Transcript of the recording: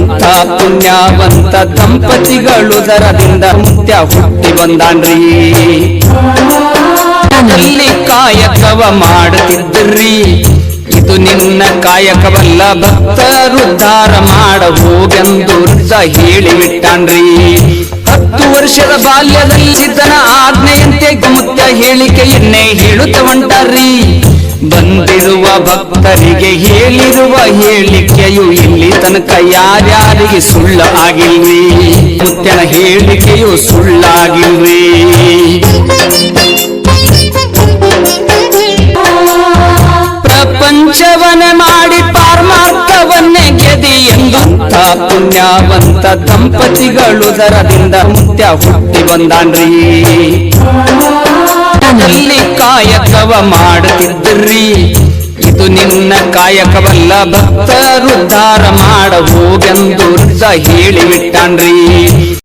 ಅಂತ ಪುಣ್ಯವಂತ ದಂಪತಿಗಳು ದರದಿಂದ ಮುತ್ಯ ಹುಟ್ಟಿ ಬಂದಾನ್ರಿ. ಅಲ್ಲಿ ಕಾಯಕವ ಮಾಡುತ್ತಿದ್ದರ್ರಿ, ಇದು ನಿನ್ನ ಕಾಯಕವಲ್ಲ ಭಕ್ತರುದ್ಧಾರ ಮಾಡ ಹೋಗೆಂದು ಹೇಳಿಬಿಟ್ಟಾನ್ರಿ. 10 ವರ್ಷದ ಬಾಲ್ಯದಲ್ಲಿ ಸಿದ್ಧನ ಆಜ್ಞೆಯಂತೆ ಮುತ್ಯ ಹೇಳಿಕೆಯನ್ನೇ ಹೇಳುತ್ತ ಹೊಂಟಾರ್ರಿ. ಬಂದಿರುವ ಭಕ್ತರಿಗೆ ಹೇಳಿರುವ ಹೇಳಿಕೆಯು ಇಲ್ಲಿ ತನಕ ಯಾರ್ಯಾರಿಗೆ ಸುಳ್ಳ ಆಗಿಲ್ರಿ. ಮುತ್ಯನ ಹೇಳಿಕೆಯು ಸುಳ್ಳಾಗಿಲ್ರಿ. ಪ್ರಪಂಚವನ್ನೇ ಮಾಡಿ ಪಾರಮಾರ್ಥವನ್ನೇ ಗೆದಿ ಎಂದಂತ ಪುಣ್ಯವಂತ ದಂಪತಿಗಳು ದರದಿಂದ ಮುತ್ಯ ಹುಟ್ಟಿ ಬಂದಾನ್ರಿ. ಅಲ್ಲಿ ಕಾಯಕವ ಮಾಡುತ್ತಿದ್ದರ್ರಿ, ಇದು ನಿನ್ನ ಕಾಯಕವಲ್ಲ ಭಕ್ತರುದ್ಧಾರ ಮಾಡ ಹೋಗೆಂದು ಹೇಳಿಬಿಟ್ಟಾನ್ರಿ.